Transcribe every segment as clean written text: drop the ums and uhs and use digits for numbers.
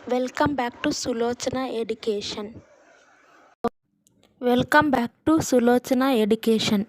Welcome back to Sulochana Education. Welcome back to Sulochana Education.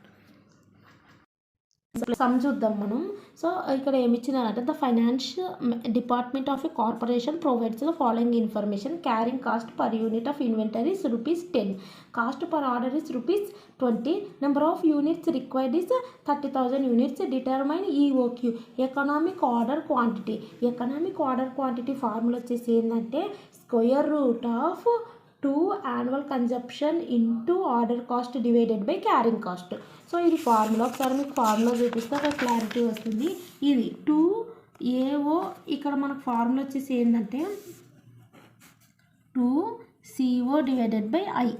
Sum చూద్దాం మనం. So ఇక్కడ ఏమి ఇచ్చినారంటే the financial department of a corporation provides the following information. Carrying cost per unit of inventories ₹10, cost per order is ₹20, number of units required is 30,000 units. Determine EOQ economic order quantity. Economic order quantity formula వచ్చేసి ఏంటంటే square root of 2 annual consumption into order cost divided by carrying cost. So ఇది formula, ఒకసారి మీకు formula చూపిస్తే ఒక clarity వస్తుంది. ఇది 2AO, ఇక్కడ మనకు ఫార్ములా వచ్చేసి ఏంటంటే 2CO divided by I.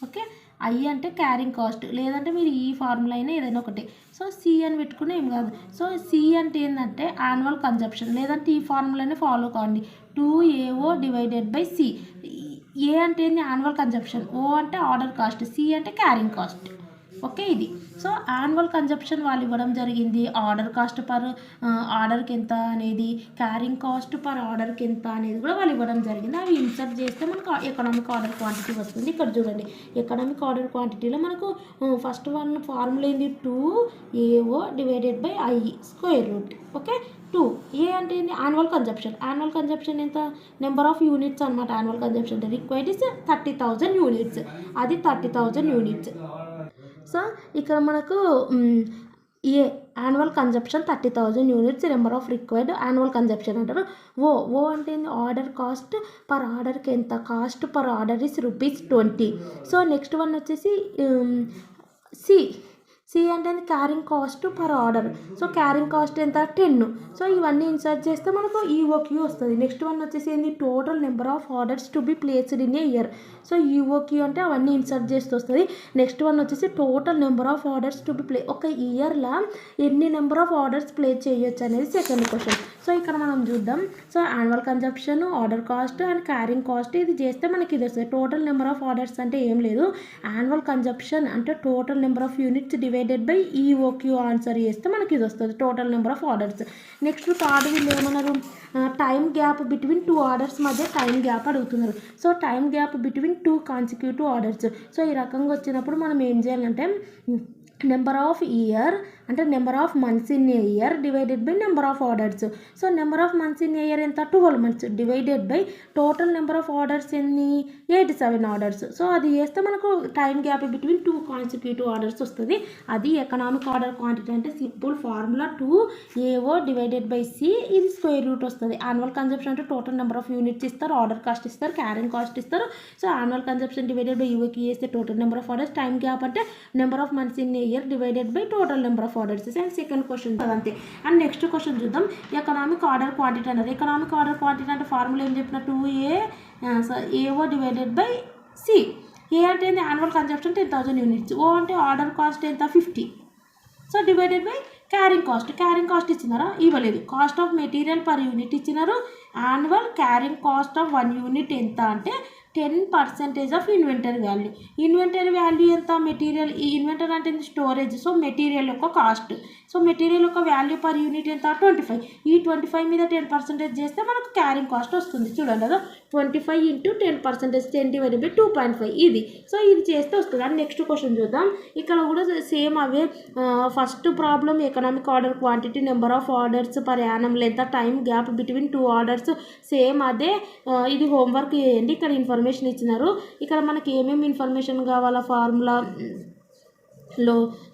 Okay, I అంటే క్యారింగ్ కాస్ట్, లేదంటే మీరు ఈ ఫార్ములా అయినా ఏదైనా ఒకటి. సో C అని పెట్టుకునే ఏం కాదు. సో C అంటే ఏంటంటే యాన్యువల్ కన్జంప్షన్, లేదంటే ఈ ఫార్ములానే ఫాలో కావండి. 2AO divided by C. ఏ అంటే ఏంటి యాన్యువల్ కన్జంప్షన్, ఓ అంటే ఆర్డర్ కాస్ట్, సి అంటే క్యారింగ్ కాస్ట్. ఓకే, ఇది సో యాన్యువల్ కన్జంప్షన్ వాళ్ళు ఇవ్వడం జరిగింది. ఆర్డర్ కాస్ట్ పర్ ఆర్డర్కి ఎంత అనేది, క్యారింగ్ కాస్ట్ పర్ ఆర్డర్కి ఎంత అనేది కూడా వాళ్ళు ఇవ్వడం జరిగింది. అవి ఇన్సర్ట్ చేస్తే మనకు ఎకనామిక్ ఆర్డర్ క్వాంటిటీ వస్తుంది. ఇక్కడ చూడండి, ఎకనామిక్ ఆర్డర్ క్వాంటిటీలో మనకు ఫస్ట్ వన్ ఫార్ములా ఏంది 2AO divided by I square root. Okay, 2 A అంటే ఏంటి యాన్యువల్ కన్జంప్షన్. యాన్యువల్ కన్జంప్షన్ ఎంత, నెంబర్ ఆఫ్ యూనిట్స్ అనమాట. Annual consumption required is 30,000 units, అది 30,000 యూనిట్స్. సో ఇక్కడ మనకు A annual consumption 30,000 units, number of required annual consumption అంటారు. O అంటే order cost per ఆర్డర్కి ఎంత, cost per order is ₹20. So next one వచ్చేసి సి అంటే carrying cost per order. So carrying cost ఎంత 10. సో ఇవన్నీ ఇన్సర్ట్ చేస్తే మనకు ఈఓక్యూ వస్తుంది. నెక్స్ట్ వన్ వచ్చేసి ఏంటి total number of orders to be placed in a year. So EOQ అంటే అవన్నీ ఇన్సర్ట్ చేస్తూ వస్తుంది. నెక్స్ట్ వన్ వచ్చేసి total number of orders to be ఒక ఇయర్లో ఎన్ని నెంబర్ ఆఫ్ ఆర్డర్స్ ప్లేస్ చేయొచ్చు అనేది సెకండ్ క్వశ్చన్. సో ఇక్కడ మనం చూద్దాం. So annual consumption, order cost and carrying cost ఇది చేస్తే మనకి ఇది వస్తుంది. టోటల్ నెంబర్ ఆఫ్ ఆర్డర్స్ అంటే ఏం లేదు, యాన్యువల్ కన్జంప్షన్ అంటే total number of units divided by EOQ answer చేస్తే మనకి ఇది వస్తుంది, total number of orders. Next third వీళ్ళు ఏమన్నారు, టైం గ్యాప్ బిట్వీన్ 2 ఆర్డర్స్ మధ్య టైం గ్యాప్ అడుగుతున్నారు. So time gap between 2 consecutive orders. So ఈ రకంగా వచ్చినప్పుడు మనం ఏం చేయాలంటే నెంబర్ ఆఫ్ ఇయర్ అంటే number of months in a year divided by number of orders. So number of months in a year ఎంత 12 months divided by total number of orders ఎన్ని 87 orders. So అది చేస్తే మనకు time gap between 2 consecutive orders వస్తుంది. అది economic order quantity అంటే simple formula 2AO divided by C, ఇది square root వస్తుంది. యాన్యువల్ కన్జంప్షన్ అంటే టోటల్ నెంబర్ ఆఫ్ యూనిట్స్ ఇస్తారు, ఆర్డర్ కాస్ట్ ఇస్తారు, క్యారింగ్ కాస్ట్ ఇస్తారు. So annual consumption divided by EOQ చేస్తే total number of orders, time gap అంటే number of months in a year divided by total number of orders. And second question అంతే. And next question చూద్దాం. Economic order quantity అన్నారు. Economic order quantity అంటే formula ఏం చెప్పిన 2AO divided by C. ఏ అంటే annual consumption 10,000 units, ఓ అంటే order cost ఎంత 50. So divided by carrying cost. Carrying cost ఇచ్చినారా, ఇవ్వలేదు. Cost of material per unit ఇచ్చినారు. Annual carrying cost of 1 unit ఎంత అంటే 10% of inventory value. Inventory value ఎంత, material, ఈ ఇన్వెంటరీ అంటే స్టోరేజ్. సో మెటీరియల్ యొక్క కాస్ట్. సో మెటీరియల్ యొక్క వాల్యూ పర్ యూనిట్ ఎంత 25. ఈ 25 మీద 10% చేస్తే మనకు క్యారింగ్ కాస్ట్ వస్తుంది. చూడండి కదా, 25 ఇంటూ 10%, 10 డివైడెడ్ బై 2.5 ఇది. సో ఇది చేస్తే వస్తుంది. అండ్ నెక్స్ట్ క్వశ్చన్ చూద్దాం. ఇక్కడ కూడా same away. First problem economic order quantity, number of orders per annum length, time gap between 2 orders, same అదే. ఇది హోంవర్క్ చేయండి. ఇక్కడ ఇన్ఫర్మేషన్ ఇచ్చినారు. ఇక్కడ మనకి ఏమేమి ఇన్ఫర్మేషన్ కావాలా ఫార్ములాలో.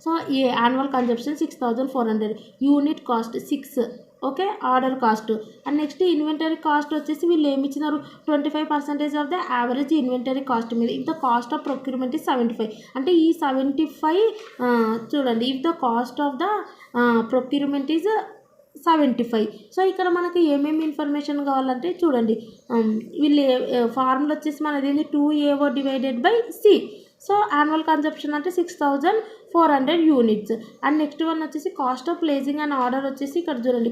సో ఈ annual consumption 6,400, unit cost 6. Okay, order cost. And next inventory cost వచ్చేసి వీళ్ళు ఏమి ఇచ్చినారు 25% of the average inventory cost మీద. If the cost of procurement is 75 అంటే ఈ 75 చూడండి, if the cost of the procurement is 75. So ఇక్కడ మనకి ఏమేమి ఇన్ఫర్మేషన్ కావాలంటే చూడండి, వీళ్ళు ఫార్ములా వచ్చేసి మనది ఏంటి 2AO divided by C. So annual consumption అంటే 6,400 యూనిట్స్. అండ్ నెక్స్ట్ వన్ వచ్చేసి cost of placing and order వచ్చేసి ఇక్కడ చూడండి,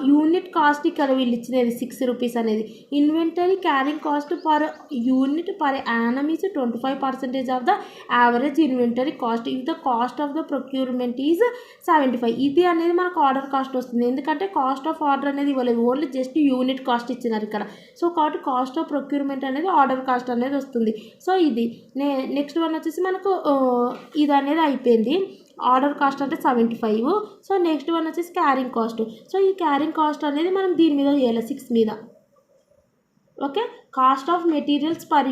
యూనిట్ కాస్ట్ ఇక్కడ వీళ్ళు ఇచ్చినది 6 రూపీస్ అనేది. Inventory carrying cost per unit per annum is 25% of the average inventory cost. If the cost of the procurement is 75. ఇది అనేది మనకు ఆర్డర్ కాస్ట్ వస్తుంది. ఎందుకంటే కాస్ట్ ఆఫ్ ఆర్డర్ అనేది ఇవ్వలేదు, ఓన్లీ జస్ట్ యూనిట్ కాస్ట్ ఇచ్చినారు ఇక్కడ. సో కాబట్టి కాస్ట్ ఆఫ్ ప్రొక్యూర్మెంట్ అనేది ఆర్డర్ కాస్ట్ అనేది వస్తుంది. సో ఇది నెక్స్ట్ వన్ వచ్చేసి మనకు ఇది అనేది అయిపోయింది. ఆర్డర్ కాస్ట్ అంటే 75. సో నెక్స్ట్ వన్ వచ్చేసి క్యారింగ్ కాస్ట్. సో ఈ క్యారింగ్ కాస్ట్ అనేది మనం దీని మీద చేయాలి 6 మీద. Okay, cost of materials per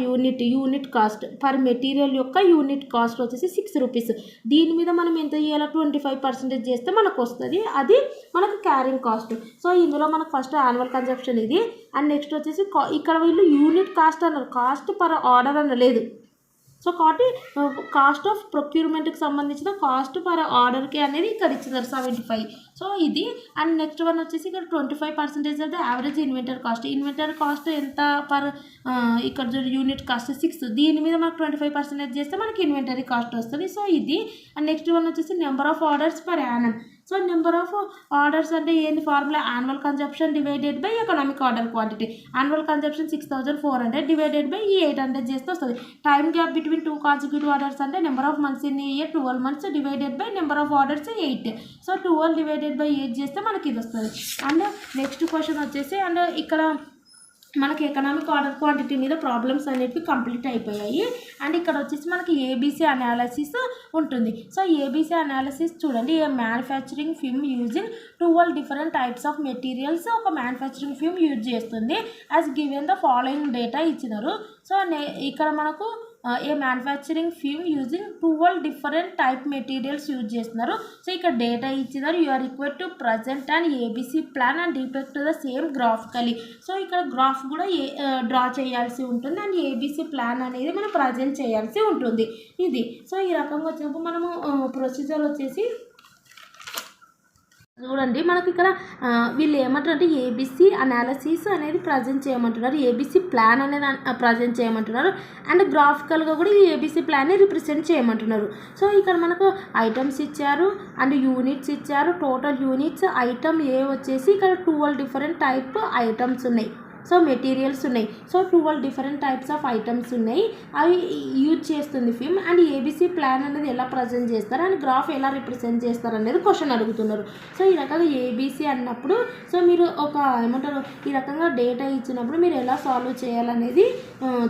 unit cost per material యొక్క యూనిట్ కాస్ట్ వచ్చేసి 6 రూపీస్. దీని మీద మనం ఎంత చేయాలి, 25% చేస్తే మనకు వస్తుంది, అది మనకు క్యారింగ్ కాస్ట్. సో ఇందులో మనకు ఫస్ట్ యాన్యువల్ కన్జంప్షన్ ఇది, అండ్ నెక్స్ట్ వచ్చేసి ఇక్కడ వీళ్ళు యూనిట్ కాస్ట్ అన్నారు, కాస్ట్ పర్ ఆర్డర్ అనలేదు. సో కాబట్టి కాస్ట్ ఆఫ్ ప్రొక్యూర్మెంట్కి సంబంధించిన కాస్ట్ పర్ ఆర్డర్కి అనేది ఇక్కడ ఇచ్చినారు 75. సో ఇది, అండ్ నెక్స్ట్ వన్ వచ్చేసి ఇక్కడ 25% అంటే average inventory cost. Inventory cost ఎంత పర్ ఇక్కడ యూనిట్ కాస్ట్ 6, దీని మీద మనకు 25% చేస్తే మనకి ఇన్వెంటరీ కాస్ట్ వస్తుంది. సో ఇది, అండ్ నెక్స్ట్ వన్ వచ్చేసి number of orders per annum. So number of orders అంటే ఏంది formula, annual consumption divided by economic order quantity. Annual consumption 6400 divided by 800 చేస్తే వస్తుంది. Time gap between 2 consecutive orders అంటే number of months in year 12 months divided by number of orders 8. So 12 divided by 8 చేస్తే మనకి ఇది వస్తుంది. And next question వచ్చేసి, and ఇక్కడ మనకి ఎకనామిక్ ఆర్డర్ క్వాంటిటీ మీద ప్రాబ్లమ్స్ అనేవి కంప్లీట్ అయిపోయాయి. అండ్ ఇక్కడ వచ్చేసి మనకి ఏబీసీ అనాలిసిస్ ఉంటుంది. సో ఏబీసీ అనాలిసిస్ చూడండి, a manufacturing firm using 12 different types of materials ఒక మ్యానుఫ్యాక్చరింగ్ ఫిమ్ యూజ్ చేస్తుంది. As given the following data ఇచ్చినారు. సో ఇక్కడ మనకు a manufacturing firm using 12 different type materials use చేస్తున్నారు. సో ఇక్కడ data ఇచ్చినారు. You are required to present and ABC plan and depict the same graphically. So ఇక్కడ graph కూడా draw చేయాల్సి ఉంటుంది, అండ్ ఏబీసీ ప్లాన్ అనేది మనం ప్రజెంట్ చేయాల్సి ఉంటుంది. ఇది సో ఈ రకంగా వచ్చినప్పుడు మనము ప్రొసీజర్ వచ్చేసి చూడండి, మనకి ఇక్కడ వీళ్ళు ఏమంటారు అంటే ఏబీసీ అనాలిసిస్ అనేది ప్రజెంట్ చేయమంటున్నారు, ఏబీసీ ప్లాన్ అనేది ప్రజెంట్ చేయమంటున్నారు, అండ్ గ్రాఫికల్గా కూడా ఈ ఏబీసీ ప్లాన్ని రిప్రజెంట్ చేయమంటున్నారు. సో ఇక్కడ మనకు ఐటమ్స్ ఇచ్చారు అండ్ యూనిట్స్ ఇచ్చారు, టోటల్ యూనిట్స్. ఐటమ్ ఏ వచ్చేసి ఇక్కడ 12 డిఫరెంట్ టైప్ ఐటమ్స్ ఉన్నాయి. సో మెటీరియల్స్ ఉన్నాయి. So 12 different types of items ఉన్నాయి, అవి యూజ్ చేస్తుంది ఫిమ్. అండ్ ఏబీసీ ప్లాన్ అనేది ఎలా ప్రజెంట్ చేస్తారు అండ్ గ్రాఫ్ ఎలా రిప్రజెంట్ చేస్తారు అనేది క్వశ్చన్ అడుగుతున్నారు. సో ఈ రకంగా ఏబీసీ అన్నప్పుడు సో మీరు ఒక ఏమంటారు ఈ రకంగా డేటా ఇచ్చినప్పుడు మీరు ఎలా సాల్వ్ చేయాలనేది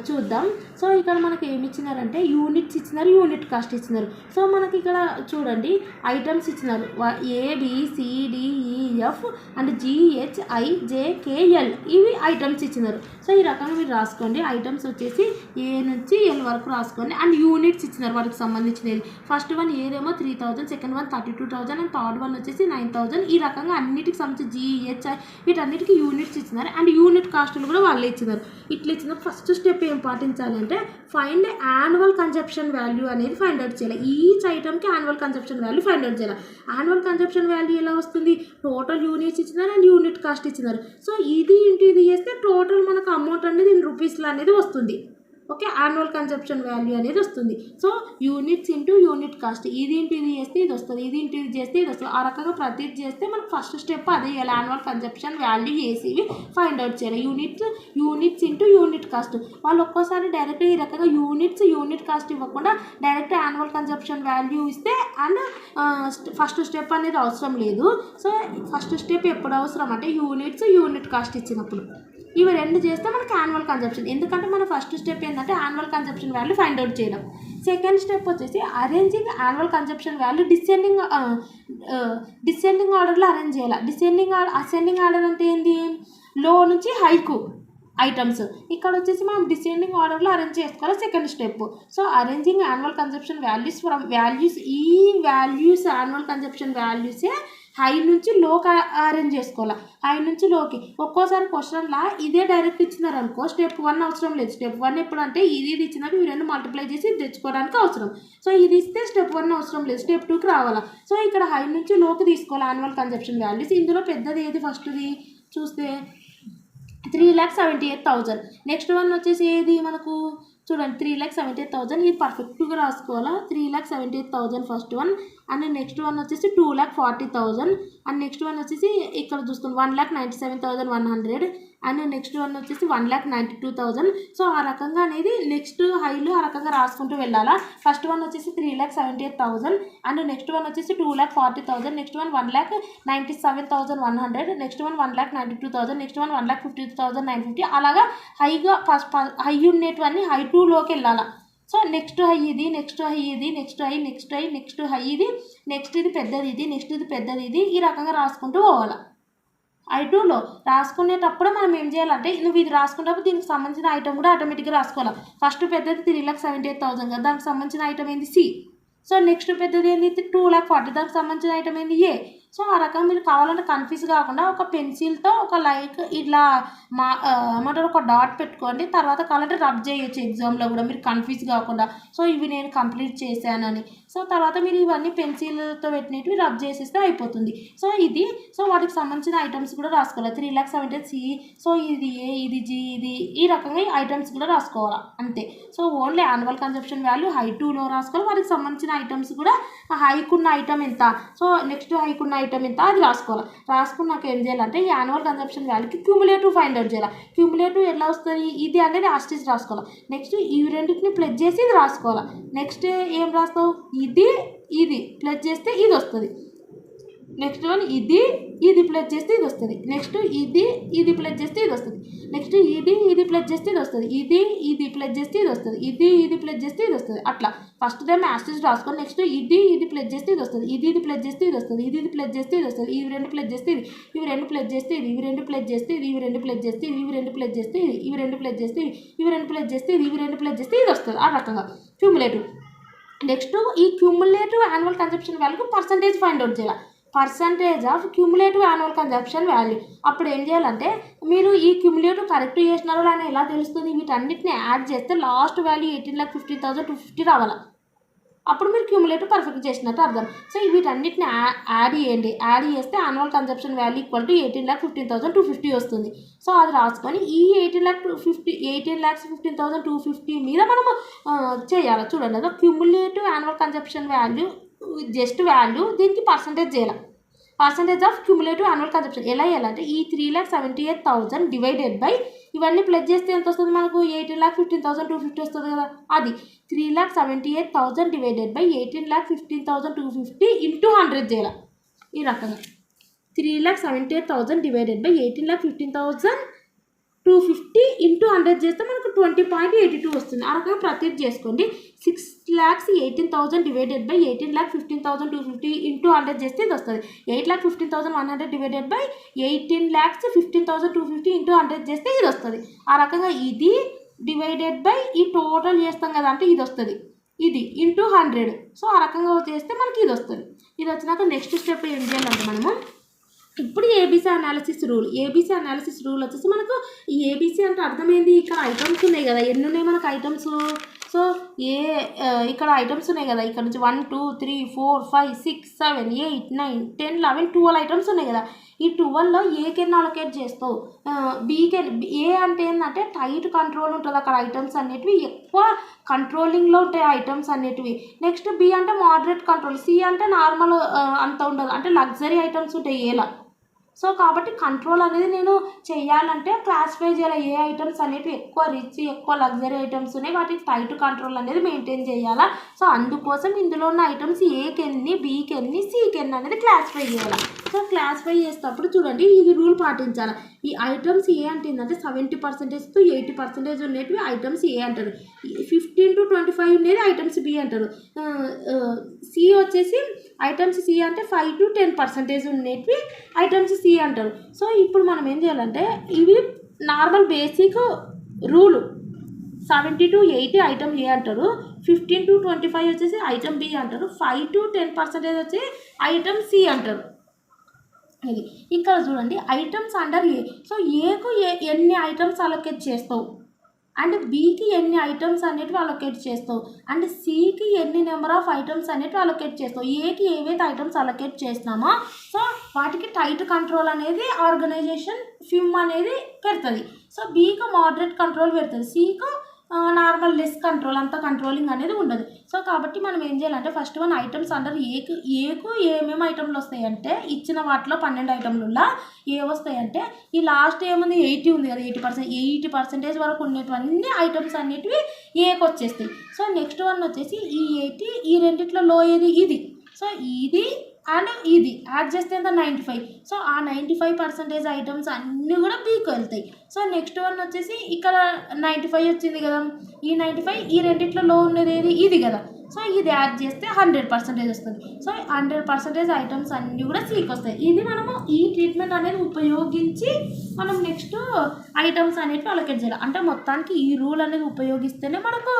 చూద్దాం. సో ఇక్కడ మనకి ఏమి ఇచ్చినారంటే యూనిట్స్ ఇచ్చినారు, యూనిట్ కాస్ట్ ఇచ్చినారు. సో మనకి ఇక్కడ చూడండి ఐటమ్స్ ఇచ్చినారు ABCDEF అండ్ GHIJKL, ఇవి ఐటమ్స్ ఇచ్చినారు. సో ఈ రకంగా మీరు రాసుకోండి. ఐటమ్స్ వచ్చేసి ఏ నుంచి ఎల్ వరకు రాసుకోండి. అండ్ యూనిట్స్ ఇచ్చినారు వాటికి సంబంధించినది. ఫస్ట్ వన్ ఏదేమో 3000, second one 32,000, and third one వచ్చేసి 9,000. ఈ రకంగా అన్నిటికి సంబంధించి GHI వీటన్నిటికీ యూనిట్స్ ఇచ్చినారు, అండ్ యూనిట్ కాస్టులు కూడా వాళ్ళే ఇచ్చినారు. ఇట్లా ఇచ్చిన ఫస్ట్ స్టెప్ ఏం పాటించాలి అంటే ఫైండ్ యాన్యువల్ కన్జంప్షన్ వాల్యూ అనేది ఫైండ్ అవుట్ చేయాలి. ఈచ్ ఐటమ్కి annual consumption value find out చేయాలి. యాన్యువల్ కన్జంప్షన్ వాల్యూ ఎలా వస్తుంది, టోటల్ యూనిట్స్ ఇచ్చినారు అండ్ యూనిట్ కాస్ట్ ఇచ్చినారు. సో ఇది ఇంటి ఇది చేస్తే టోటల్ మనకు అమౌంట్ అనేది ఇన్ రూపీస్లో అనేది వస్తుంది. ఓకే, యాన్యువల్ కన్జంప్షన్ వాల్యూ అనేది వస్తుంది. So units into unit cost, ఇది ఇంటి ఇది చేస్తే ఇది వస్తుంది, ఇది ఇంటి ఇది చేస్తే ఇది వస్తుంది. ఆ రకంగా ప్రతిది చేస్తే మనకు ఫస్ట్ స్టెప్ అదే చేయాలి, యాన్యువల్ కన్జంప్షన్ వాల్యూ చేసి ఫైండ్ అవుట్ చేయాలి. Units into unit cost. వాళ్ళు ఒక్కోసారి డైరెక్ట్ ఈ రకంగా యూనిట్ కాస్ట్ ఇవ్వకుండా డైరెక్ట్ యాన్యువల్ కన్జంప్షన్ వాల్యూ ఇస్తే అండ్ ఫస్ట్ స్టెప్ అనేది అవసరం లేదు. సో ఫస్ట్ స్టెప్ ఎప్పుడు అవసరం అంటే యూనిట్ కాస్ట్ ఇచ్చినప్పుడు. ఇవి రెండు చేస్తే మనకి యాన్యువల్ కన్జంప్షన్, ఎందుకంటే మన ఫస్ట్ స్టెప్ ఏంటంటే annual consumption value find out చేయడం. సెకండ్ స్టెప్ వచ్చేసి arranging annual consumption value descending ఆర్డర్లో అరేంజ్ చేయాలి. అసెండింగ్ ఆర్డర్ అంటే ఏంటి, లో నుంచి హైకు ఐటమ్స్. ఇక్కడ వచ్చేసి మనం డిసెండింగ్ ఆర్డర్లో అరేంజ్ చేసుకోవాలి second step. So arranging annual consumption values from values, ఈ వాల్యూస్ యాన్యువల్ కన్జంప్షన్ వాల్యూసే హై నుంచి లోకి అరేంజ్ చేసుకోవాలి, హై నుంచి లోకి. ఒక్కోసారి క్వశ్చన్లా ఇదే డైరెక్ట్ ఇచ్చినారు అనుకో స్టెప్ 1 అవసరం లేదు. స్టెప్ 1 ఎప్పుడు అంటే ఇది ఇచ్చినట్టు ఇవి రెండు మల్టిప్లై చేసి తెచ్చుకోవడానికి అవసరం. సో ఇది ఇస్తే స్టెప్ 1 అవసరం లేదు, స్టెప్ 2కి రావాలా. సో ఇక్కడ హై నుంచి లోకి తీసుకోవాలి యాన్యువల్ కన్జంప్షన్ వాల్యూస్. ఇందులో పెద్దది ఏది ఫస్ట్ది చూస్తే 3,78,000. నెక్స్ట్ వన్ వచ్చేసి ఏది మనకు చూడండి 3,78,000 ఇది పర్ఫెక్ట్గా రాసుకోవాలా. 3,78,000 first one, and next one వచ్చేసి 2,40,000, అండ్ నెక్స్ట్ వన్ వచ్చేసి ఇక్కడ చూసుకుని 1,97,100, అండ్ నెక్స్ట్ వన్ వచ్చేసి 1,92,000. సో ఆ రకంగా అనేది నెక్స్ట్ హైలో ఆ రకంగా రాసుకుంటూ వెళ్ళాలా. ఫస్ట్ వన్ వచ్చేసి 3,78,000, అండ్ నెక్స్ట్ వన్ వచ్చేసి 2,40,000, next one 1,97,100, next one 1,92,000, next one 1,50,950. అలాగా హైగా ఫస్ట్ హై ఉండేటివన్నీ హై 2లోకి వెళ్ళాలా. సో నెక్స్ట్ హై ఇది, నెక్స్ట్ హై ఇది, next high, next high, next high ఇది, నెక్స్ట్ ఇది పెద్దది ఇది, నెక్స్ట్ ఇది పెద్దది ఇది, ఈ రకంగా రాసుకుంటూ పోవాలా. I2లో రాసుకునేటప్పుడు మనం ఏం చేయాలంటే నువ్వు ఇది రాసుకునేటప్పుడు దీనికి సంబంధించిన ఐటమ్ కూడా ఆటోమేటిక్గా రాసుకోవాలి. ఫస్ట్ పెద్దది 3,78,000 కదా, దానికి సంబంధించిన ఐటమ్ ఏంది సి. సో నెక్స్ట్ పెద్దది ఏంది 2,40,000, దానికి సంబంధించిన ఐటమ్ ఏంది ఏ. సో ఆ రకంగా మీరు కావాలంటే కన్ఫ్యూజ్ కాకుండా ఒక పెన్సిల్తో ఒక లైక్ ఇట్లా ఏమంటారు ఒక డాట్ పెట్టుకోండి. తర్వాత కావాలంటే రబ్ చేయొచ్చు ఎగ్జామ్లో కూడా మీరు కన్ఫ్యూజ్ కాకుండా. సో ఇవి నేను కంప్లీట్ చేశానని. సో తర్వాత మీరు ఇవన్నీ పెన్సిల్తో పెట్టినవి రబ్ చేసేస్తే అయిపోతుంది. సో ఇది సో వాటికి సంబంధించిన ఐటమ్స్ కూడా రాసుకోవాలి. 3,70,000 సి, సో ఇది ఏ, ఇది జీ, ఇది ఈ రకంగా ఐటమ్స్ కూడా రాసుకోవాలి అంతే. So only annual consumption value high 2లో రాసుకోవాలి. వాటికి సంబంధించిన ఐటమ్స్ కూడా హైకున్న ఐటమ్ ఎంత, సో నెక్స్ట్ హైకున్న ఐటమ్ ఎంత అది రాసుకోవాలి. రాసుకున్నాక ఏం చేయాలంటే ఈ యాన్యువల్ కన్జంప్షన్ వాల్యూకి క్యూములేటివ్ ఫైండ్ అవుట్ చేయాలి. క్యూములేటివ్ ఎలా వస్తుంది ఇది అనేది ఆస్టేజ్ రాసుకోవాలి. నెక్స్ట్ ఈ రెండింటిని ప్లస్ చేసి ఇది రాసుకోవాలి. నెక్స్ట్ ఏం రాస్తావు ఇది ఇది ప్లస్ చేస్తే ఇది వస్తుంది. నెక్స్ట్ వన్ ఇది ఇది ప్లస్ చేస్తే ఇది వస్తుంది. నెక్స్ట్ ఇది ఇది ప్లస్ చేస్తే ఇది వస్తుంది. నెక్స్ట్ ఇది ఇది ప్లస్ చేస్తే ఇది వస్తుంది. ఇది ఇది ప్లస్ చేస్తే ఇది వస్తుంది. ఇది ఇది ప్లస్ చేస్తే ఇది వస్తుంది. అట్లా ఫస్ట్ టైం యాస్టేజ్ రాసుకోండి. నెక్స్ట్ ఇది ఇది ప్లస్ చేస్తే ఇది వస్తుంది. ఇది ఇది ప్లస్ చేస్తే ఇది వస్తుంది. ఇది ఇది ప్లస్ చేస్తే ఇది వస్తుంది. ఇవి రెండు ప్లస్ చేస్తే ఇది, ఇవి రెండు ప్లస్ చేస్తే ఇది, ఇవి రెండు ప్లస్ చేస్తే ఇది, ఇవి రెండు ప్లస్ చేస్తే ఇది, ఇవి రెండు ప్లస్ చేస్తే ఇది, ఇవి రెండు ప్లస్ చేస్తే ఇది, ఇవి రెండు ప్లస్ చేస్తే ఇది, ఇవి రెండు ప్లస్ చేస్తే ఇది వస్తుంది. ఆ రకంగా క్యూములేటివ్. నెక్స్ట్ ఈ క్యూములేటివ్ యాన్యువల్ కన్జంప్షన్ వాల్యూకి పర్సంటేజ్ ఫైండ్ అవుట్ చేయాలి. Percentage of cumulative annual consumption value. అప్పుడు ఏం చేయాలంటే మీరు ఈ క్యూములేటివ్ కరెక్ట్ చేసినారో అని ఎలా తెలుస్తుంది, వీటన్నిటిని యాడ్ చేస్తే లాస్ట్ వాల్యూ 18,50,250 రావాలి. అప్పుడు మీరు క్యూములేటివ్ పర్ఫెక్ట్ చేసినట్టు అర్థం. సో వీటన్నిటిని యాడ్ చేయండి. యాడ్ చేస్తే annual consumption value equal to 18,15,250 వస్తుంది. సో అది రాసుకొని ఈ 18,15,250 మీద మనము చేయాలి. చూడండి అదో cumulative annual consumption value just value దీనికి పర్సంటేజ్ చేయాలి. Percentage of cumulative annual consumption ఎలా చేయాలంటే ఈ 3,78,000 డివైడెడ్ బై ఇవన్నీ ప్లస్ చేస్తే ఎంత వస్తుంది మనకు 18,15,250 వస్తుంది కదా. అది 3,78,000 డివైడెడ్ బై 18,15,250 ఇంటూ 100 చేయాలి. ఈ రకంగా 3,78,000 డివైడెడ్ బై 18,15,250 ఇంటూ 100 చేస్తే మనకు 20.82 వస్తుంది. ఆ రకంగా ప్రతిదీ చేసుకోండి. 6,18,000 డివైడెడ్ బై 18,15,250 ఇంటూ 100 చేస్తే ఇది వస్తుంది. 8,15,100 డివైడెడ్ బై 18,15,250 ఇంటూ 100 చేస్తే ఇది వస్తుంది. ఆ రకంగా ఇది డివైడెడ్ బై ఈ టోటల్ చేస్తాం కదా అంటే ఇది వస్తుంది. ఇది ఇంటూ 100. సో ఆ రకంగా చేస్తే మనకి ఇది వస్తుంది. ఇది వచ్చినాక నెక్స్ట్ స్టెప్ ఏం చేయాలంటే మనము ఇప్పుడు ABC analysis rule. ABC analysis rule వచ్చేసి మనకు ఈ ఏబీసీ అంటే అర్థమైంది. ఇక్కడ ఐటమ్స్ ఉన్నాయి కదా, ఎన్ని ఉన్నాయి మనకు ఐటమ్స్. సో ఇక్కడ ఐటమ్స్ ఉన్నాయి కదా, ఇక్కడ నుంచి 1 2 3 4 5 6 7 8 9 10 11 12 ఐటమ్స్ ఉన్నాయి కదా. ఈ 12లో ఏకి ఎన్ని అలొకేట్ చేస్తావు, బీకి ఏ అంటే ఏంటంటే టైట్ కంట్రోల్ ఉంటుంది అక్కడ ఐటమ్స్ అనేటివి ఎక్కువ కంట్రోలింగ్లో ఉంటాయి ఐటమ్స్ అనేటివి. నెక్స్ట్ బి అంటే మోడరేట్ కంట్రోల్, సి అంటే నార్మల్ అంత ఉండదు అంటే లగ్జరీ ఐటమ్స్ ఉంటాయి ఏలా. సో కాబట్టి కంట్రోల్ అనేది నేను చేయాలంటే క్లాసిఫై చేయాలి ఏ ఐటమ్స్ అనేవి ఎక్కువ రిచ్ ఎక్కువ లగ్జరీ ఐటమ్స్ ఉన్నాయి వాటికి టైట్ కంట్రోల్ అనేది మెయింటైన్ చేయాలా. సో అందుకోసం ఇందులో ఉన్న ఐటమ్స్ ఏకి ఎన్ని బీకి ఎన్ని సికి ఎన్ని అనేది క్లాసిఫై చేయాలి. సో క్లాసిఫై చేసేటప్పుడు చూడండి ఇది రూల్ పాటించాలి. ఈ ఐటమ్స్ ఏ అంటే ఏంటంటే 70% to 80% ఉండేటివి ఐటమ్స్ ఏ అంటారు. 15 to 25 ఉండేది ఐటమ్స్ బి అంటారు. సి వచ్చేసి ఐటమ్స్ సి అంటే 5 to 10% ఉండేటివి ఐటమ్స్ సి అంటారు. సో ఇప్పుడు మనం ఏం చేయాలంటే ఇవి normal basic rule. 70 to 80 item A అంటారు, 15 to 25 వచ్చేసి ఐటమ్ బి అంటారు, 5 to 10% వచ్చి ఐటమ్ సి అంటారు. ఇది ఇక్కడ చూడండి ఐటమ్స్ అండర్ ఏ. సో ఏకు ఎన్ని ఐటమ్స్ అలొకేట్ చేస్తావు అండ్ బీకి ఎన్ని ఐటమ్స్ అనేటివి అలొకేట్ చేస్తావు అండ్ సికి ఎన్ని నెంబర్ ఆఫ్ ఐటమ్స్ అనేటివి అలొకేట్ చేస్తావు. ఏకి ఏవైతే ఐటమ్స్ అలొకేట్ చేసినామో సో వాటికి టైట్ కంట్రోల్ అనేది ఆర్గనైజేషన్ ఫిమ్ అనేది పెడుతుంది. సో బీకి మోడరేట్ కంట్రోల్ పెడుతుంది, సికు నార్మల్ లెస్ కంట్రోల్, అంత కంట్రోలింగ్ అనేది ఉండదు. సో కాబట్టి మనం ఏం చేయాలంటే ఫస్ట్ వన్ ఐటమ్స్ అండర్ ఏకు ఏమేమి ఐటమ్లు వస్తాయంటే ఇచ్చిన వాటిలో 12 ఐటమ్లలో ఏ వస్తాయంటే ఈ లాస్ట్ ఏముంది 80 ఉంది కదా, 80% వరకు ఉండేటివన్నీ ఐటమ్స్ అన్నిటివి ఏకి వచ్చేస్తాయి. సో నెక్స్ట్ వన్ వచ్చేసి ఈ 80 ఈ రెండిట్లో లో ఏది ఇది. సో ఇది అండ్ ఇది యాడ్ చేస్తే ఎంత 95. సో ఆ 95% ఐటమ్స్ అన్నీ కూడా బీకి వెళ్తాయి. సో నెక్స్ట్ వన్ వచ్చేసి ఇక్కడ 95 వచ్చింది కదా, ఈ 95 ఈ రెండిట్లో లో ఉన్నది ఏది ఇది కదా. సో ఇది యాడ్ చేస్తే 100% వస్తుంది. సో 100% ఐటమ్స్ అన్నీ కూడా సీకి వస్తాయి. ఇది మనము ఈ ట్రీట్మెంట్ అనేది ఉపయోగించి మనం నెక్స్ట్ ఐటమ్స్ అనేవి అలొకేట్ చేయాలి. అంటే మొత్తానికి ఈ రూల్ అనేది ఉపయోగిస్తేనే మనకు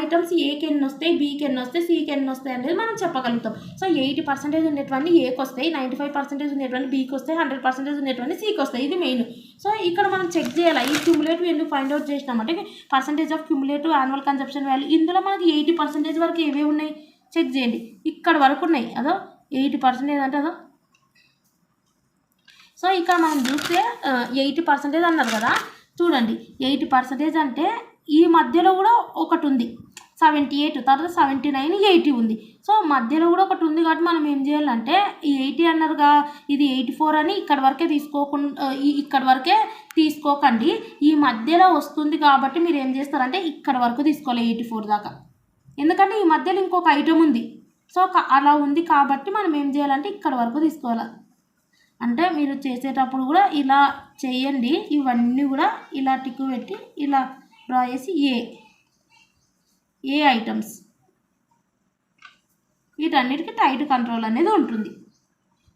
ఐటమ్స్ ఏకి ఎన్ని వస్తాయి, బీకి ఎన్ని వస్తాయి, సీకి ఎన్ని వస్తాయి అనేది మనం చెప్పగలుగుతాం. సో 80% ఉండేటువంటి ఏకి వస్తాయి, 95% ఉండేటువంటి బీకి వస్తాయి, 100% ఉండేటువంటి సీకి వస్తాయి. ఇది మెయిన్. సో ఇక్కడ మనం చెక్ చేయాలి ఈ క్యూములేటివ్ ఎందుకు ఫైండ్ అవుట్ చేసినామంటే percentage of cumulative annual consumption value. ఇందులో మనకి 80% వరకు ఏవే ఉన్నాయి చెక్ చేయండి. ఇక్కడ వరకు ఉన్నాయి అదో 80% అంటే అదో. సో ఇక్కడ మనం చూస్తే 80% అన్నారు కదా, చూడండి 80% అంటే ఈ మధ్యలో కూడా ఒకటి ఉంది 78, తర్వాత 79, 80 ఉంది. సో మధ్యలో కూడా ఒకటి ఉంది కాబట్టి మనం ఏం చేయాలంటే ఈ 80 అన్నారుగా, ఇది 84 అని ఇక్కడ వరకే తీసుకోకుండా ఇక్కడ వరకే తీసుకోకండి. ఈ మధ్యలో వస్తుంది కాబట్టి మీరు ఏం చేస్తారంటే ఇక్కడ వరకు తీసుకోవాలి 84 దాకా. ఎందుకంటే ఈ మధ్యలో ఇంకొక ఐటమ్ ఉంది. సో అలా ఉంది కాబట్టి మనం ఏం చేయాలంటే ఇక్కడ వరకు తీసుకోవాలి. అంటే మీరు చేసేటప్పుడు కూడా ఇలా చేయండి. ఇవన్నీ కూడా ఇలా టిక్ పెట్టి ఇలా డ్రా చేసి ఏ ఐటమ్స్ వీటన్నిటికీ టైట్ కంట్రోల్ అనేది ఉంటుంది.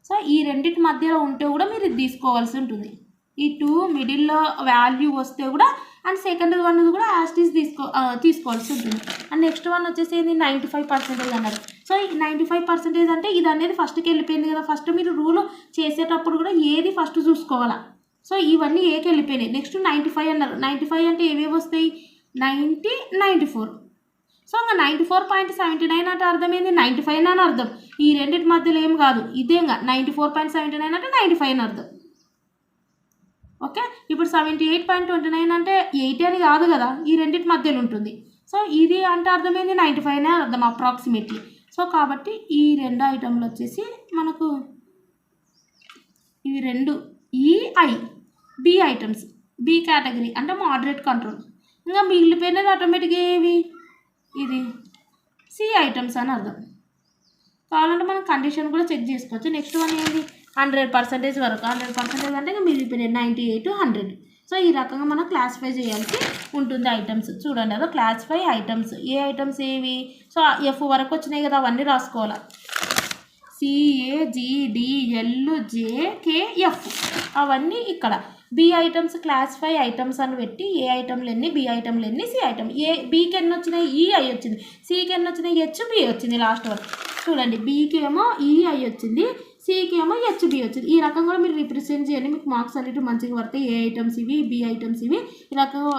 సో ఈ రెండింటి మధ్యలో ఉంటే కూడా మీరు ఇది తీసుకోవాల్సి ఉంటుంది. ఈ 2 మిడిల్లో వాల్యూ వస్తే కూడా అండ్ సెకండ్ వన్ కూడా యాస్టీస్ తీసుకోవాల్సి ఉంటుంది. అండ్ నెక్స్ట్ వన్ వచ్చేసి 95% అన్నారు. సో ఈ 95% అంటే ఇది అనేది ఫస్ట్కి వెళ్ళిపోయింది కదా. ఫస్ట్ మీరు రూల్ చేసేటప్పుడు కూడా ఏది ఫస్ట్ చూసుకోవాలా. సో ఇవన్నీ ఏకి వెళ్ళిపోయినాయి. నెక్స్ట్ 95 అన్నారు. 95 అంటే ఏవేవి వస్తాయి 90, 94. సో ఇంకా 94.79 అంటే అర్థమైంది 95 అని అర్థం. ఈ రెండింటి మధ్యలో ఏం కాదు, ఇదేగా 94.79 అంటే 95 అని అర్థం. ఓకే, ఇప్పుడు 78.29 అంటే 80 అని కాదు కదా, ఈ రెండింటి మధ్యలో ఉంటుంది. సో ఇది అంటే అర్థమైంది 95 అని అర్థం అప్రాక్సిమేట్లీ. సో కాబట్టి ఈ రెండు ఐటమ్లు వచ్చేసి మనకు ఇవి రెండు ఈఐ బి ఐటమ్స్, బి కేటగిరీ అంటే మోడరేట్ కంట్రోల్. ఇంకా మిగిలిపోయినది ఆటోమేటిక్గా ఏవి ఇది సి ఐటమ్స్ అని అర్థం. కావాలంటే మనం కండిషన్ కూడా చెక్ చేసుకోవచ్చు. నెక్స్ట్ వన్ ఏంటి 100% వరకు. 100% అంటే ఇంకా మిగిలిపోయినాయి 98, 100. సో ఈ రకంగా మనం క్లాసిఫై చేయాల్సి ఉంటుంది ఐటమ్స్. చూడండి అదో క్లాసిఫై ఐటమ్స్. ఏ ఐటమ్స్ ఏవి, సో ఎఫ్ వరకు వచ్చినాయి కదా, అవన్నీ రాసుకోవాలి. CAGDLJKF అవన్నీ ఇక్కడ. బి ఐటమ్స్ క్లాసిఫై ఐటమ్స్ అని పెట్టి ఏ ఐటమ్లు ఎన్ని, బి ఐటమ్లు ఎన్ని, సి ఐటమ్. బీకి ఎన్ని వచ్చినాయి ఈఐ వచ్చింది, సికి ఎన్ని వచ్చినాయి హెచ్బి వచ్చింది లాస్ట్ వరకు. చూడండి బీకి ఏమో ఈఐ వచ్చింది, సికి ఏమో హెచ్బి వచ్చింది. ఈ రకంగా కూడా మీరు రిప్రజెంట్ చేయండి, మీకు మార్క్స్ అనేవి మంచిగా పడతాయి. ఏ ఐటమ్స్ ఇవి, బి ఐటమ్స్ ఇవి, ఈ రకంగా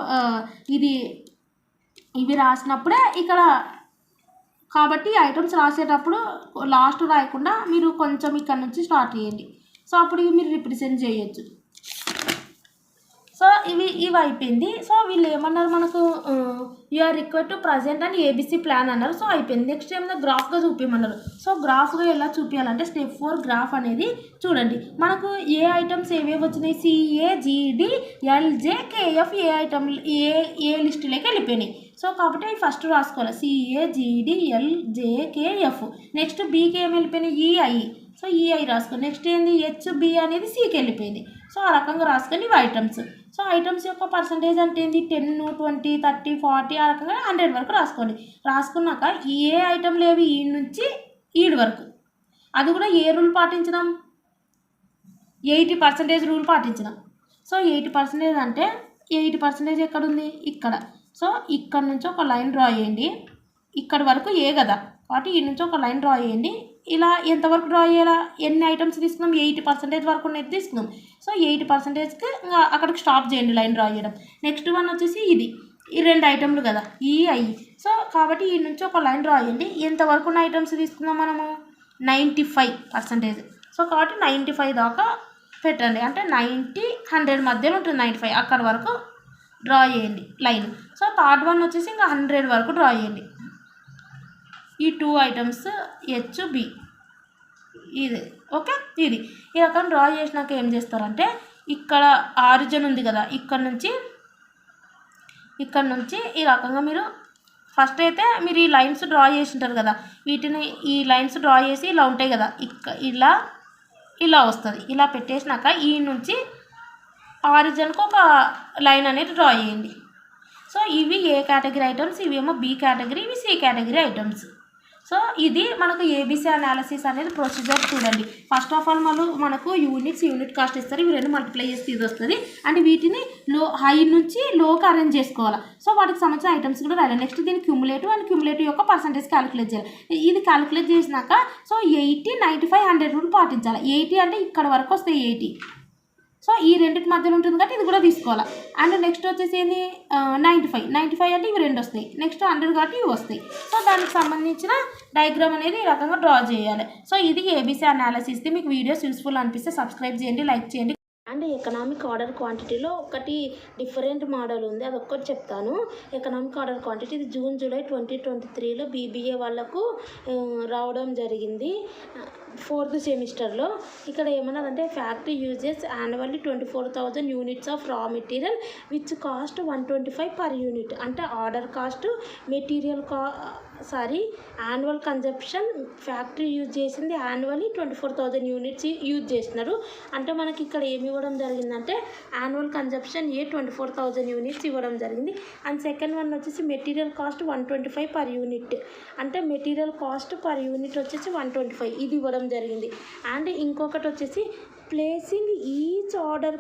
ఇవి రాసినప్పుడే ఇక్కడ. కాబట్టి ఐటమ్స్ రాసేటప్పుడు లాస్ట్ రాయకుండా మీరు కొంచెం ఇక్కడ నుంచి స్టార్ట్ చేయండి. సో అప్పుడు ఇవి మీరు రిప్రజెంట్ చేయొచ్చు. సో ఇవి అయిపోయింది. సో వీళ్ళు ఏమన్నారు మనకు యూఆర్ రిక్వైర్డ్ టు ప్రజెంట్ అని ఏబిసి ప్లాన్ అన్నారు. సో అయిపోయింది. నెక్స్ట్ ఏమన్నా గ్రాఫ్గా చూపించమన్నారు. సో గ్రాఫ్గా ఎలా చూపించాలంటే స్టెప్ 4 గ్రాఫ్ అనేది చూడండి. మనకు ఏ ఐటమ్స్ ఏవేవి వచ్చినాయి CAGDLJKF ఏ ఐటమ్ ఏ లిస్టులోకి వెళ్ళిపోయినాయి. సో కాబట్టి అవి ఫస్ట్ రాసుకోవాలి CAGDLJKF. నెక్స్ట్ బీకి ఏమి వెళ్ళిపోయినాయి ఈఐ. సో ఈఐ రాసుకోండి. నెక్స్ట్ ఏంది హెచ్బి అనేది సికి వెళ్ళిపోయింది. సో ఆ రకంగా రాసుకొని ఇవి ఐటమ్స్. సో ఐటమ్స్ యొక్క పర్సంటేజ్ అంటే ఏంటి 10, 20, 30, 40 ఆ రకంగా 100 వరకు రాసుకోండి. రాసుకున్నాక ఏ ఐటమ్ లేవి ఈ నుంచి ఈడు వరకు. అది కూడా ఏ రూల్ పాటించడం 80% రూల్ పాటించడం. సో 80% అంటే 80% ఎక్కడుంది ఇక్కడ. సో ఇక్కడ నుంచి ఒక లైన్ డ్రా చేయండి. ఇక్కడ వరకు ఏ కదా కాబట్టి ఈ నుంచి ఒక లైన్ డ్రా చేయండి. ఇలా ఎంతవరకు డ్రా చేయాలా, ఎన్ని ఐటమ్స్ తీసుకున్నాం 80% వరకు ఉన్నది తీసుకున్నాం. సో 80%కి ఇంకా అక్కడికి స్టాప్ చేయండి లైన్ డ్రా చేయడం. నెక్స్ట్ వన్ వచ్చేసి ఇది ఈ రెండు ఐటమ్లు కదా ఈఐ. సో కాబట్టి ఈ నుంచి ఒక లైన్ డ్రా చేయండి. ఎంతవరకు ఉన్న ఐటమ్స్ తీసుకుందాం మనము 95%. సో కాబట్టి 95 దాకా పెట్టండి. అంటే 90, 100 మధ్యలో ఉంటుంది 95. అక్కడ వరకు డ్రా చేయండి లైన్. సో థర్డ్ వన్ వచ్చేసి ఇంకా 100 వరకు డ్రా చేయండి. ఈ 2 ఐటమ్స్ హెచ్ బి ఇది ఓకే. ఇది ఈ రకం డ్రా చేసినాక ఏం చేస్తారంటే ఇక్కడ ఆరిజిన్ ఉంది కదా, ఇక్కడ నుంచి ఈ రకంగా మీరు ఫస్ట్ అయితే మీరు ఈ లైన్స్ డ్రా చేసి ఉంటారు కదా, వీటిని ఈ లైన్స్ డ్రా చేసి ఇలా ఉంటాయి కదా, ఇలా వస్తుంది. ఇలా పెట్టేసినాక ఈ నుంచి ఆరిజిన్కి ఒక లైన్ అనేది డ్రా చేయండి. సో ఇవి ఏ కేటగిరీ ఐటమ్స్, ఇవేమో బి కేటగిరీ, ఇవి సి కేటగిరీ ఐటమ్స్. సో ఇది మనకు ఏబిసి అనాలిసిస్ అనేది ప్రొసీజర్ చూడండి. ఫస్ట్ ఆఫ్ ఆల్ మనకు యూనిట్ కాస్ట్ ఇస్తారు, ఇవి రెండు మల్టిప్లై చేస్తే ఇది వస్తుంది. అండ్ వీటిని హై నుంచి లోకి అరేంజ్ చేసుకోవాలి. సో వాటికి సంబంధించిన ఐటమ్స్ కూడా రాయాలి. నెక్స్ట్ దీని క్యూములేటివ్ యొక్క పర్సంటేజ్ క్యాలిక్యులేట్ చేయాలి. ఇది క్యాలిక్యులేట్ చేసినాక సో 80, 95, 100 రూల్ పాటించాలి. 80 అంటే ఇక్కడ వరకు వస్తాయి 80. సో ఈ రెండింటి మధ్యలో ఉంటుంది కాబట్టి ఇది కూడా తీసుకోవాలి. అండ్ నెక్స్ట్ వచ్చేసి ఏంది 95 అంటే ఇవి రెండు వస్తాయి. నెక్స్ట్ 100 కాబట్టి ఇవి వస్తాయి. సో దానికి సంబంధించిన డయాగ్రామ్ అనేది ఈ రకంగా డ్రా చేయాలి. సో ఇది ఏబిసి అనాలిసిస్ది. మీకు వీడియోస్ యూస్ఫుల్ అనిపిస్తే సబ్స్క్రైబ్ చేయండి, లైక్ చేయండి. అండ్ ఎకనామిక్ ఆర్డర్ క్వాంటిటీలో ఒకటి డిఫరెంట్ మోడల్ ఉంది, అది ఒక్కటి చెప్తాను. ఎకనామిక్ ఆర్డర్ క్వాంటిటీ ఇది జూన్ జూలై 2023లో బీబీఏ వాళ్ళకు రావడం జరిగింది 4th సెమిస్టర్లో. ఇక్కడ ఏమన్నారంటే factory uses annually 24,000 units of raw material which cost 125 per unit. అంటే order cost, material annual consumption, factory use చేసింది యాన్యువల్లీ 24,000 యూనిట్స్ యూజ్ చేసినారు. అంటే మనకి ఇక్కడ ఏమి ఇవ్వడం జరిగిందంటే యాన్యువల్ కన్జంప్షన్ 24,000 యూనిట్స్ ఇవ్వడం జరిగింది. అండ్ సెకండ్ వన్ వచ్చేసి మెటీరియల్ కాస్ట్ 125 పర్ యూనిట్. అంటే మెటీరియల్ కాస్ట్ పర్ యూనిట్ వచ్చేసి 125 ఇది ఇవ్వడం జరిగింది. అండ్ ఇంకొకటి వచ్చేసి ప్లేసింగ్ ఈచ్ ఆర్డర్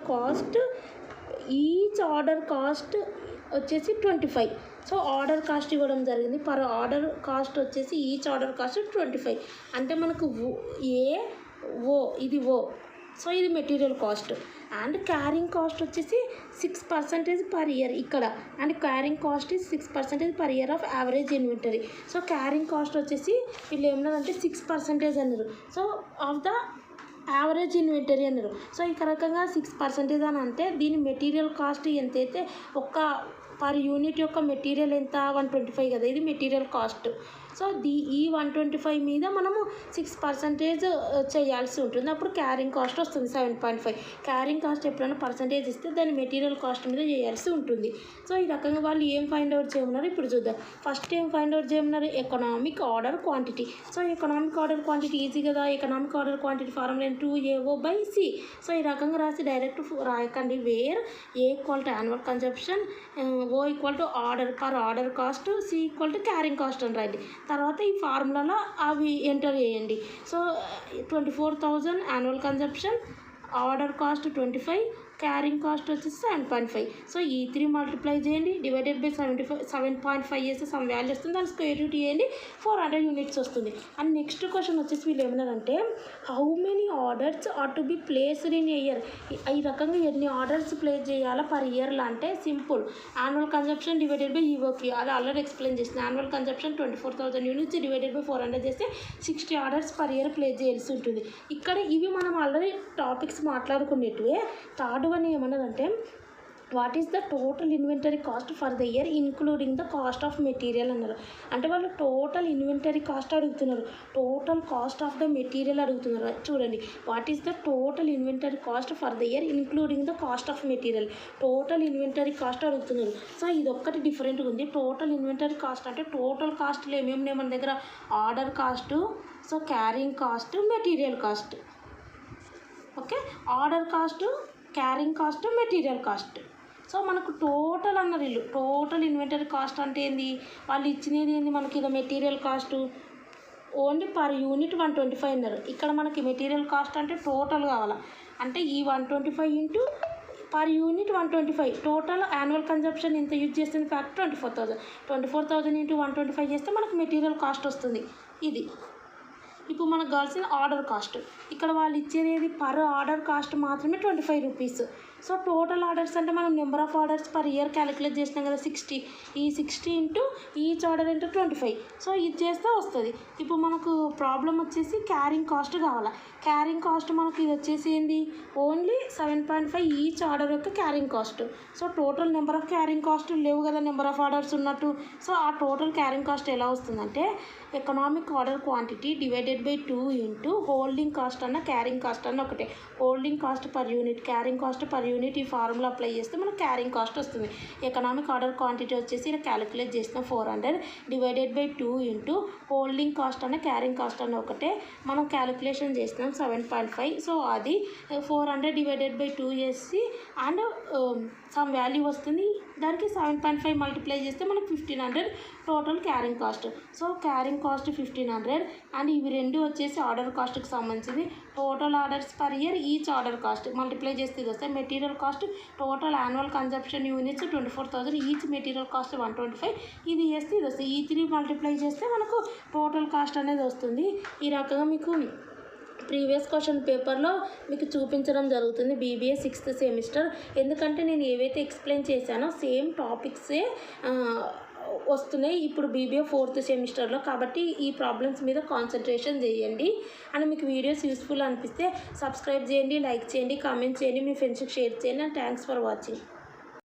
కాస్ట్ వచ్చేసి 25. సో ఆర్డర్ కాస్ట్ ఇవ్వడం జరిగింది. పర్ ఆర్డర్ కాస్ట్ వచ్చేసి ఈచ్ ఆర్డర్ కాస్ట్ 25. అంటే మనకు ఇది సో ఇది material cost. And carrying cost వచ్చేసి 6% పర్ ఇయర్ ఇక్కడ. And carrying cost is 6% per year of average inventory. So carrying cost వచ్చేసి వీళ్ళు ఏమన్నారంటే 6% అన్నారు. So of the average inventory అన్నారు. సో ఈ రకంగా 6% అని అంటే దీని మెటీరియల్ కాస్ట్ ఎంతైతే ఒక్క పర్ యూనిట్ యొక్క మెటీరియల్ ఎంత 125 కదా, ఇది మెటీరియల్ కాస్ట్. సో ఈ 125 మీద మనము 6% చేయాల్సి ఉంటుంది. అప్పుడు క్యారింగ్ కాస్ట్ వస్తుంది 7.5. క్యారింగ్ కాస్ట్ ఎప్పుడైనా పర్సంటేజ్ ఇస్తే దాన్ని మెటీరియల్ కాస్ట్ మీద చేయాల్సి ఉంటుంది. సో ఈ రకంగా వాళ్ళు ఏం ఫైండ్ అవుట్ చేయమన్నారు ఇప్పుడు చూద్దాం. ఫస్ట్ ఏం ఫైండ్ అవుట్ చేయమన్నారు economic order quantity. So economic order quantity easy కదా. Economic order quantity formula 2AO/C. So ఈ రకంగా రాసి డైరెక్ట్ రాయకండి. Where A equal to annual consumption, O equal to per order cost, C equal to carrying cost అని రాయండి. తర్వాత ఈ ఫార్ములాలో అవి ఎంటర్ చేయండి. So 24,000 annual consumption, order cost 25, carrying cost వచ్చేసి 7.5. సో ఈ 3 మల్టిప్లై చేయండి, డివైడెడ్ బై 7.5 చేస్తే సమ్ వాల్యూ వస్తుంది, దాని స్క్వేర్ రూట్ చేయండి, 400 యూనిట్స్ వస్తుంది. అండ్ నెక్స్ట్ క్వశ్చన్ వచ్చేసి వీళ్ళు ఏమన్నారంటే how many orders are to be placed in year. ఈ రకంగా ఎన్ని ఆర్డర్స్ ప్లేస్ చేయాలా పర్ ఇయర్లో అంటే simple, annual consumption divided by EOQ. అది ఆల్రెడీ ఎక్స్ప్లెయిన్ చేసింది. Annual consumption 24,000 units divided by 400 చేస్తే 60 ఆర్డర్స్ పర్ ఇయర్ ప్లేస్ చేయాల్సి ఉంటుంది. ఇక్కడ ఇవి మనం ఆల్రెడీ టాపిక్స్ మాట్లాడుకునేటివే. థర్డ్ వన్ ఏమన్నదంటే what is the total inventory cost for the year including the cost of material అన్నారు. అంటే వాళ్ళు టోటల్ ఇన్వెంటరీ కాస్ట్ అడుగుతున్నారు, total cost of the material అడుగుతున్నారు. చూడండి, what is the total inventory cost for the year including the cost of material. Total inventory cost అడుగుతున్నారు. So ఇది ఒక్కటి డిఫరెంట్గా ఉంది. టోటల్ ఇన్వెంటరీ కాస్ట్ అంటే టోటల్ కాస్ట్లో ఏమేమి ఉన్నాయి మన దగ్గర, order cost, so carrying cost, material cost. Okay, order cost, carrying cost, material cost. So మనకు టోటల్ అన్నారు వీళ్ళు. టోటల్ ఇన్వెంటరీ కాస్ట్ అంటే ఏంది, వాళ్ళు ఇచ్చినది ఏంది మనకి, ఇది material cost only per unit 125 అన్నారు. ఇక్కడ మనకి మెటీరియల్ కాస్ట్ అంటే టోటల్ కావాలా, అంటే ఈ 125 into per unit 125. Total annual consumption ఎంత యూజ్ చేస్తుంది ఫ్యాక్ట్ 24,000 ఇంటూ 125 చేస్తే మనకు మెటీరియల్ కాస్ట్ వస్తుంది. ఇది ఇప్పుడు మనకు కావాల్సిన ఆర్డర్ కాస్ట్. ఇక్కడ వాళ్ళు ఇచ్చేది పర్ ఆర్డర్ కాస్ట్ మాత్రమే 25 రూపీస్. సో టోటల్ ఆర్డర్స్ అంటే మనం number of orders per year calculate చేసినాం కదా 60, ఈ 60 into each order into 25. So ఇది చేస్తే వస్తుంది. ఇప్పుడు మనకు ప్రాబ్లం వచ్చేసి క్యారింగ్ కాస్ట్ కావాలా. క్యారింగ్ కాస్ట్ మనకి ఇది వచ్చేసి ఏంది, ఓన్లీ 7.5 ఈచ్ ఆర్డర్ యొక్క carrying cost. So total number of carrying cost లేవు కదా నెంబర్ ఆఫ్ ఆర్డర్స్ ఉన్నట్టు. సో ఆ టోటల్ క్యారింగ్ కాస్ట్ ఎలా వస్తుందంటే economic order quantity divided by 2 into holding cost అన్న క్యారింగ్ కాస్ట్ అన్న ఒకటే. Holding cost per unit, carrying cost per unit, ఈ ఫార్ములా అప్లై చేస్తే మనకు క్యారింగ్ కాస్ట్ వస్తుంది. ఎకనామిక్ ఆర్డర్ క్వాంటిటీ వచ్చేసి ఇలా క్యాలిక్యులేట్ చేసిన 400 divided by 2 into holding cost అన్న క్యారింగ్ కాస్ట్ అన్న ఒకటే. మనం క్యాలిక్యులేషన్ చేసినాం 7.5. సో అది 400 డివైడెడ్ బై 2 చేసి అండ్ సమ్ వాల్యూ వస్తుంది, దానికి 7.5 మల్టిప్లై చేస్తే మనకు 1500 total carrying cost. So carrying cost 1500 and ఇవి రెండు వచ్చేసి ఆర్డర్ కాస్ట్కి సంబంధించింది. Total orders per year each order cost multiply చేస్తే ఇది వస్తాయి. Material cost total annual consumption units 24,000, each material cost 125, ఇది చేస్తే ఇది వస్తుంది. ఈ 3 మల్టిప్లై చేస్తే మనకు టోటల్ కాస్ట్ అనేది వస్తుంది. ఈ రకంగా మీకు ప్రీవియస్ క్వశ్చన్ పేపర్లో మీకు చూపించడం జరుగుతుంది బీబీఏ 6th సెమిస్టర్. ఎందుకంటే నేను ఏవైతే ఎక్స్ప్లెయిన్ చేశానో సేమ్ టాపిక్సే వస్తున్నాయి ఇప్పుడు బీబీఏ 4th సెమిస్టర్లో. కాబట్టి ఈ ప్రాబ్లమ్స్ మీద కాన్సన్ట్రేషన్ చేయండి. అండ్ మీకు వీడియోస్ యూస్ఫుల్ అనిపిస్తే సబ్స్క్రైబ్ చేయండి, లైక్ చేయండి, కామెంట్ చేయండి, మీ ఫ్రెండ్స్కి షేర్ చేయండి. And thanks for watching.